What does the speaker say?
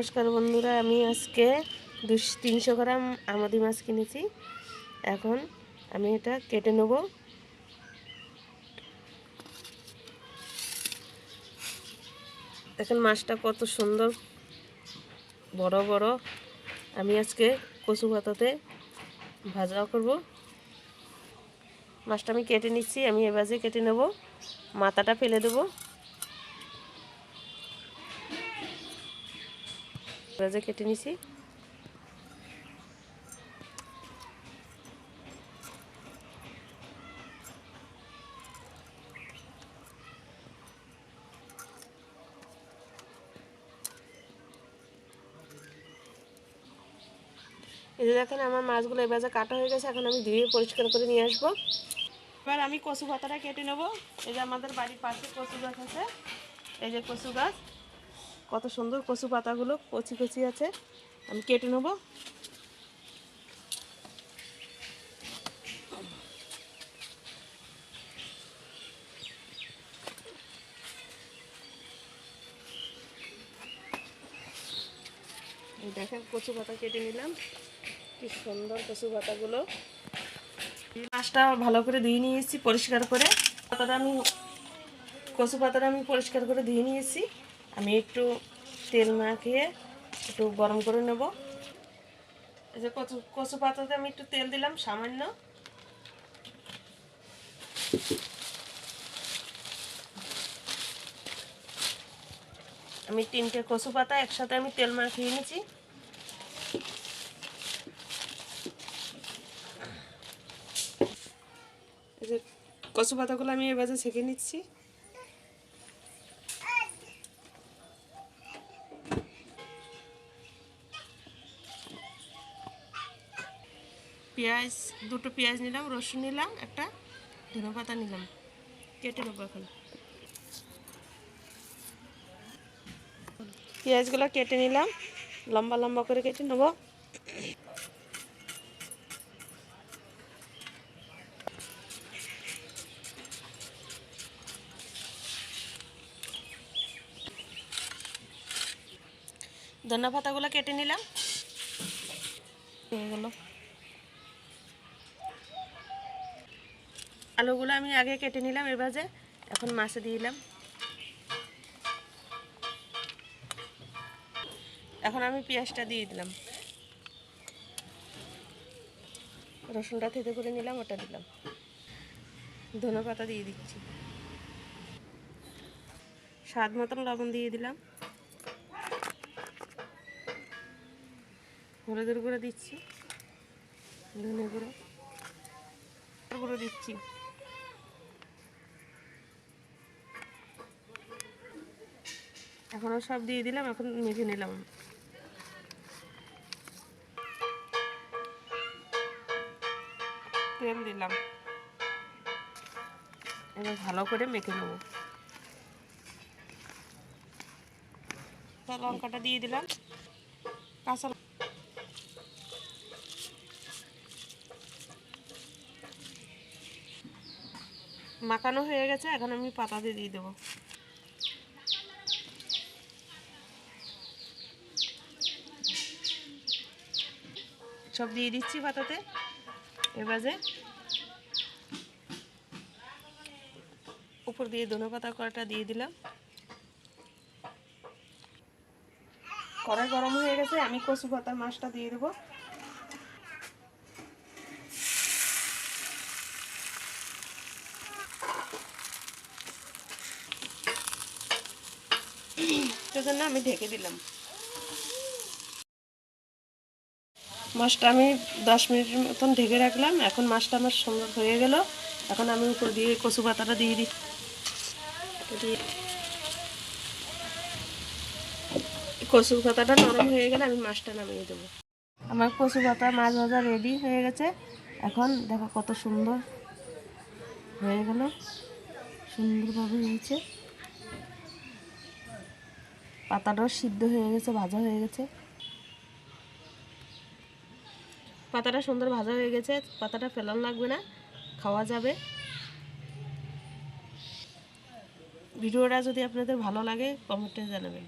নমস্কার বন্ধুরা, আমি আজকে 300 গ্রাম আমাদি মাছ কিনেছি। এখন আমি এটা কেটে নেব। দেখেন মাছটা কত সুন্দর বড় বড়। আমি আজকে কচু পাতাতে ভাজা করব। মাছটা আমি কেটে নিচ্ছি। আমি এভাবে কেটে নেব, মাথাটা ফেলে দেব। এভাবে কেটে নিছি। এই যে দেখেন আমার মাছগুলো এভাবে কাটা হয়ে গেছে। এখন আমি ধুয়ে পরিষ্কার করে নিয়ে আসবো। এবার আমি কচু পাতাটা কেটে নেব। এই যে আমাদের বাড়ির পাশে কচু গাছ আছে। এই যে কচু গাছ, কত সুন্দর কচু পাতাগুলো কচি কচি আছে। আমি কেটে নেব। এই দেখেন কচু পাতা কেটে নিলাম। কি সুন্দর কচু পাতাগুলো। মাছটা ভালো করে ধুয়ে নিয়েছি পরিষ্কার করে। কচু পাতাটা আমি পরিষ্কার করে ধুয়ে নিয়েছি। আমি একটু তেল মাখিয়ে একটু গরম করে নেব। এই যে কচু পাতাতে আমি একটু তেল দিলাম সামান্য। আমি 3টে কচু পাতা একসাথে আমি তেল মাখিয়ে নিয়েছি। এই যে কচু পাতাগুলো আমি এভাবে ছেঁকে নিচ্ছি। পেঁয়াজ, 2টো পেঁয়াজ নিলাম, রসুন নিলাম, একটা ধনে পাতা নিলাম। কেটে নেবো এখন। পেঁয়াজগুলো কেটে নিলাম, লম্বা লম্বা করে কেটে নেবো। ধনে পাতাগুলো কেটে নিলাম। এগুলো আলুগুলো আমি আগে কেটে নিলাম এভাবে। এখন মাছে দিয়ে দিলাম। এখন আমি পেঁয়াজটা দিয়ে দিলাম, রসুনটা থেতে করে নিলাম, ওটা দিলাম, ধনে পাতা দিয়ে দিচ্ছি, স্বাদ মতন লবণ দিয়ে দিলাম, হলুদের গুঁড়ো দিচ্ছি, ধনে গুঁড়ো দিচ্ছি। এখনও সব দিয়ে দিলাম। এখন মেখে নিলাম। তেল দিলাম। এবার ভালো করে মেখে নেব। লঙ্কাটা দিয়ে দিলাম, কাঁচা মাখানো হয়ে গেছে। এখন আমি পাতা দিয়ে দেবো। সব দিয়ে দিচ্ছি পাতাতে। এবারে উপর দিয়ে ধনে পাতা কড়াটা দিয়ে দিলাম। কড়াই গরম হয়ে গেছে। আমি কচু পাতার মাছটা দিয়ে দেবো। সেজন্য আমি ঢেকে দিলাম। মাছটা আমি 10 মিনিটের মতন ঢেকে রাখলাম। এখন মাছটা আমার সুন্দর হয়ে গেল। এখন আমি উপর দিয়ে কচু পাতাটা দিয়ে দিই। কচু পাতাটা নরম হয়ে গেলে আমি মাছটা নামিয়ে দেবো। আমার কচু পাতা মাছ ভাজা রেডি হয়ে গেছে। এখন দেখো কত সুন্দর হয়ে গেল, সুন্দরভাবে হয়েছে। পাতাটাও সিদ্ধ হয়ে গেছে, ভাজা হয়ে গেছে। পাতাটা সুন্দর ভাজা হয়ে গেছে। পাতাটা ফেলানো লাগবে না, খাওয়া যাবে। ভিডিওটা যদি আপনাদের ভালো লাগে কমেন্টে জানাবেন।